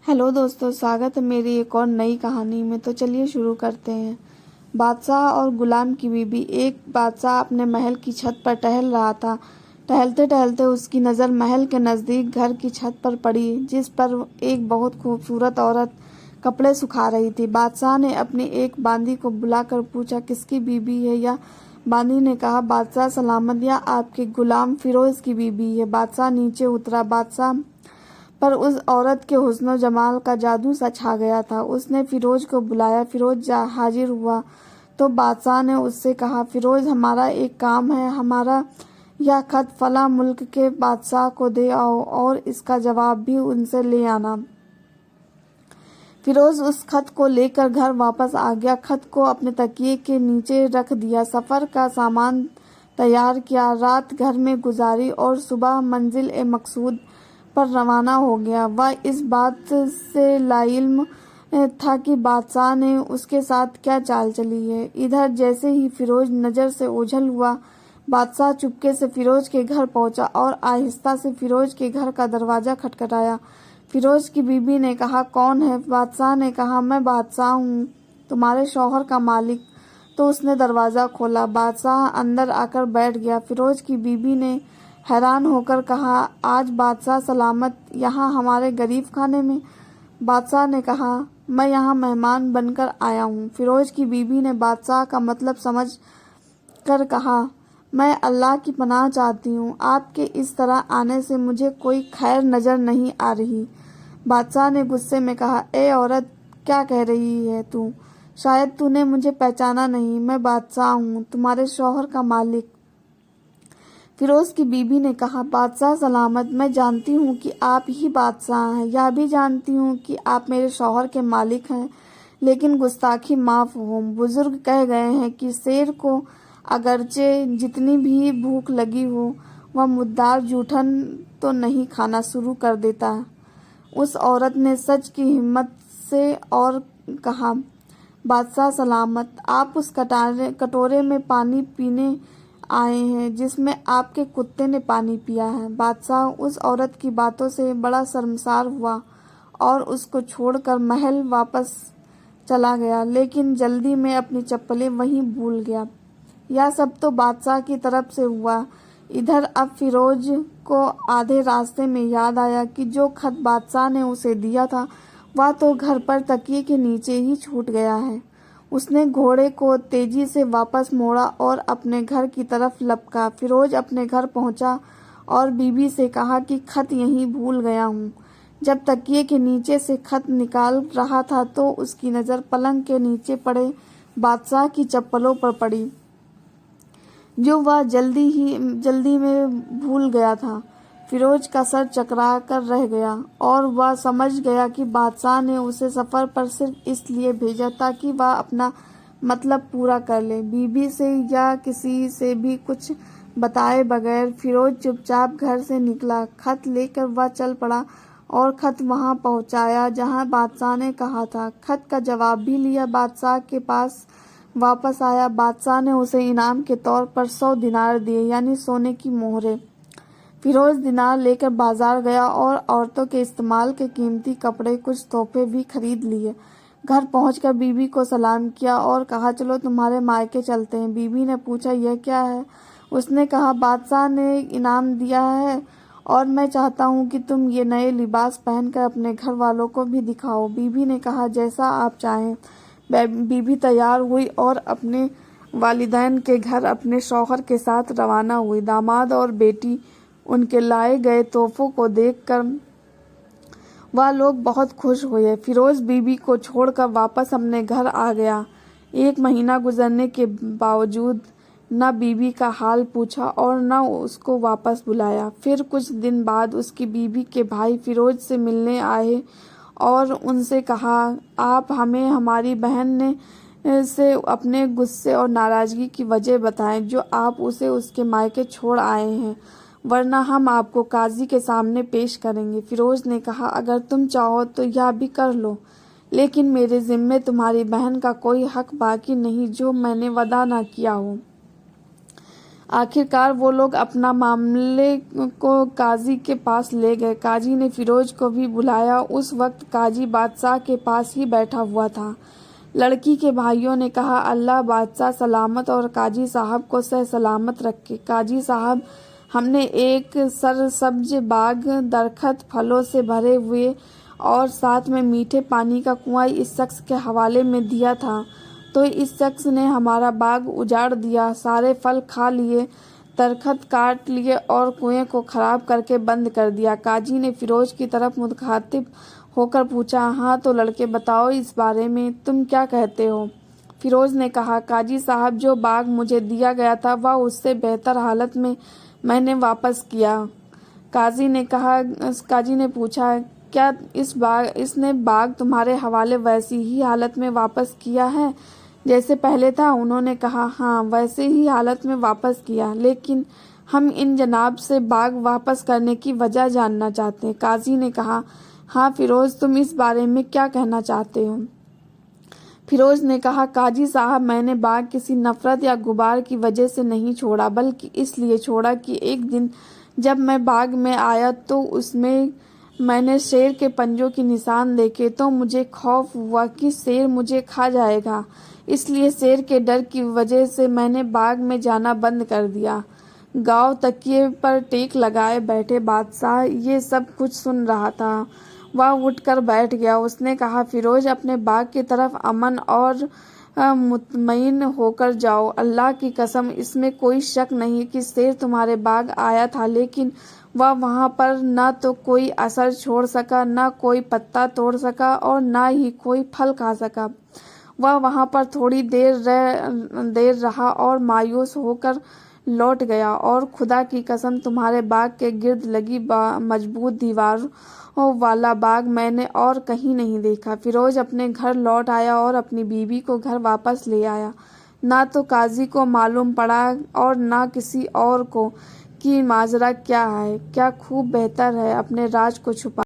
Hello दोस्तों, स्वागत है मेरी एक और नई कहानी में। तो चलिए शुरू करते हैं। बादशाह और गुलाम की बीवी। एक बादशाह अपने महल की छत पर टहल रहा था। टहलते टहलते उसकी नज़र महल के नज़दीक घर की छत पर पड़ी, जिस पर एक बहुत खूबसूरत औरत कपड़े सुखा रही थी। बादशाह ने अपनी एक बांदी को बुलाकर पूछा, किसकी बीवी है यह? बांदी ने कहा, बादशाह सलामत, या आपके गुलाम फिरोज की बीवी है। बादशाह नीचे उतरा। बादशाह पर उस औरत के हुस्न और जमाल का जादू सा छा गया था। उसने फिरोज को बुलाया। फिरोज हाजिर हुआ तो बादशाह ने उससे कहा, फिरोज, हमारा एक काम है। हमारा यह खत फला मुल्क के बादशाह को दे आओ और इसका जवाब भी उनसे ले आना। फिरोज उस खत को लेकर घर वापस आ गया। खत को अपने तकिए के नीचे रख दिया, सफ़र का सामान तैयार किया, रात घर में गुजारी और सुबह मंजिल ए मकसूद पर रवाना हो गया। वह इस बात से लाइल्म था कि बादशाह ने उसके साथ क्या चाल चली है। इधर जैसे ही फिरोज नज़र से ओझल हुआ, बादशाह चुपके से फिरोज के घर पहुंचा और आहिस्ता से फिरोज के घर का दरवाज़ा खटखटाया। फिरोज की बीबी ने कहा, कौन है? बादशाह ने कहा, मैं बादशाह हूँ, तुम्हारे शौहर का मालिक। तो उसने दरवाज़ा खोला। बादशाह अंदर आकर बैठ गया। फिरोज की बीबी ने हैरान होकर कहा, आज बादशाह सलामत यहाँ हमारे गरीब खाने में? बादशाह ने कहा, मैं यहाँ मेहमान बनकर आया हूँ। फिरोज की बीबी ने बादशाह का मतलब समझ कर कहा, मैं अल्लाह की पनाह चाहती हूँ, आपके इस तरह आने से मुझे कोई खैर नज़र नहीं आ रही। बादशाह ने गुस्से में कहा, ए औरत, क्या कह रही है तू? शायद तूने मुझे पहचाना नहीं। मैं बादशाह हूँ, तुम्हारे शौहर का मालिक। फिरोज की बीबी ने कहा, बादशाह सलामत, मैं जानती हूँ कि आप ही बादशाह हैं, यह भी जानती हूँ कि आप मेरे शौहर के मालिक हैं, लेकिन गुस्ताखी माफ़ हो। बुजुर्ग कह गए हैं कि शेर को अगरचे जितनी भी भूख लगी हो, वह मुर्दार जूठन तो नहीं खाना शुरू कर देता। उस औरत ने सच की हिम्मत से और कहा, बादशाह सलामत, आप उस कटोरे में पानी पीने आए हैं जिसमें आपके कुत्ते ने पानी पिया है। बादशाह उस औरत की बातों से बड़ा शर्मसार हुआ और उसको छोड़कर महल वापस चला गया, लेकिन जल्दी में अपनी चप्पलें वहीं भूल गया। यह सब तो बादशाह की तरफ से हुआ। इधर अब फिरोज को आधे रास्ते में याद आया कि जो खत बादशाह ने उसे दिया था वह तो घर पर तकिए के नीचे ही छूट गया है। उसने घोड़े को तेजी से वापस मोड़ा और अपने घर की तरफ लपका। फिरोज अपने घर पहुंचा और बीबी से कहा कि खत यहीं भूल गया हूँ। जब तकिए के नीचे से खत निकाल रहा था तो उसकी नज़र पलंग के नीचे पड़े बादशाह की चप्पलों पर पड़ी, जो वह जल्दी में भूल गया था। फिरोज का सर चकरा कर रह गया और वह समझ गया कि बादशाह ने उसे सफ़र पर सिर्फ इसलिए भेजा ताकि वह अपना मतलब पूरा कर ले। बीबी से या किसी से भी कुछ बताए बगैर फिरोज चुपचाप घर से निकला। खत लेकर वह चल पड़ा और खत वहां पहुंचाया जहां बादशाह ने कहा था। खत का जवाब भी लिया, बादशाह के पास वापस आया। बादशाह ने उसे इनाम के तौर पर 100 दिनार दिए, यानी सोने की मोहरें। फिरोज दिनार लेकर बाजार गया और औरतों के इस्तेमाल के कीमती कपड़े, कुछ तोहफे भी खरीद लिए। घर पहुंचकर बीबी को सलाम किया और कहा, चलो तुम्हारे मायके चलते हैं। बीबी ने पूछा, यह क्या है? उसने कहा, बादशाह ने इनाम दिया है और मैं चाहता हूं कि तुम ये नए लिबास पहनकर अपने घर वालों को भी दिखाओ। बीबी ने कहा, जैसा आप चाहें। बीबी तैयार हुई और अपने वालिदैन के घर अपने शौहर के साथ रवाना हुई। दामाद और बेटी उनके लाए गए तोहफों को देखकर वह लोग बहुत खुश हुए। फिरोज बीबी को छोड़कर वापस अपने घर आ गया। 1 महीना गुजरने के बावजूद न बीबी का हाल पूछा और न उसको वापस बुलाया। फिर कुछ दिन बाद उसकी बीबी के भाई फिरोज से मिलने आए और उनसे कहा, आप हमें हमारी बहन ने से अपने गुस्से और नाराज़गी की वजह बताएं जो आप उसे उसके मायके छोड़ आए हैं, वरना हम आपको काजी के सामने पेश करेंगे। फिरोज ने कहा, अगर तुम चाहो तो यह भी कर लो, लेकिन मेरे ज़िम्मे तुम्हारी बहन का कोई हक बाकी नहीं जो मैंने वदा न किया हो। آخرکار وہ لوگ اپنا معاملے کو قاضی کے پاس لے گئے۔ قاضی نے فیروز کو بھی بلایا۔ اس وقت قاضی بادشاہ کے پاس ہی بیٹھا ہوا تھا۔ لڑکی کے بھائیوں نے کہا، اللہ بادشاہ سلامت اور قاضی صاحب کو صحت سلامت رکھے۔ قاضی صاحب، ہم نے ایک سرسبز باغ، درخت پھلوں سے بھرے ہوئے اور ساتھ میں میٹھے پانی کا کنواں اس شخص کے حوالے میں دیا تھا، تو اس شخص نے ہمارا باغ اجاڑ دیا، سارے پھل کھا لیے، درخت کاٹ لیے اور کنویں کو خراب کر کے بند کر دیا۔ قاضی نے فیروز کی طرف مخاطب ہو کر پوچھا، ہاں تو لڑکے بتاؤ، اس بارے میں تم کیا کہتے ہو؟ فیروز نے کہا، قاضی صاحب، جو باغ مجھے دیا گیا تھا وہ اس سے بہتر حالت میں نے واپس کیا۔ قاضی نے پوچھا، کیا اس نے باغ تمہارے حوالے ویسی ہی حالت میں واپس کیا ہے جیسے پہلے تھا؟ انہوں نے کہا، ہاں، ویسے ہی حالت میں واپس کیا، لیکن ہم ان جناب سے باغ واپس کرنے کی وجہ جاننا چاہتے ہیں۔ قاضی نے کہا، ہاں فیروز، تم اس بارے میں کیا کہنا چاہتے ہو؟ فیروز نے کہا، قاضی صاحب، میں نے باغ کسی نفرت یا غبار کی وجہ سے نہیں چھوڑا، بلکہ اس لیے چھوڑا کہ ایک دن جب میں باغ میں آیا تو اس میں نے شیر کے پنجوں کے نشان دیکھے، تو مجھے خوف ہوا کہ شیر مجھے کھا جائے گا، اس لیے شیر کے ڈر کی وجہ سے میں نے باغ میں جانا بند کر دیا۔ گاؤ تکیے پر ٹیک لگائے بیٹھے بادشاہ یہ سب کچھ سن رہا تھا۔ وہ اٹھ کر بیٹھ گیا۔ اس نے کہا، فیروز، اپنے باغ کی طرف امن اور مطمئن ہو کر جاؤ۔ اللہ کی قسم، اس میں کوئی شک نہیں کہ شیر تمہارے باغ آیا تھا، لیکن وہ وہاں پر نہ تو کوئی اثر چھوڑ سکا، نہ کوئی پتا توڑ سکا اور نہ ہی کوئی پھل کھا سکا۔ وہ وہاں پر تھوڑی دیر رہا اور مایوس ہو کر لوٹ گیا، اور خدا کی قسم، تمہارے باغ کے گرد لگی مضبوط دیواروں والا باغ میں نے اور کہیں نہیں دیکھا۔ فیروز اپنے گھر لوٹ آیا اور اپنی بیوی کو گھر واپس لے آیا۔ نہ تو قاضی کو معلوم پڑا اور نہ کسی اور کو کہ ماجرا کیا ہے۔ کیا خوب بہتر ہے اپنے راز کو چھپا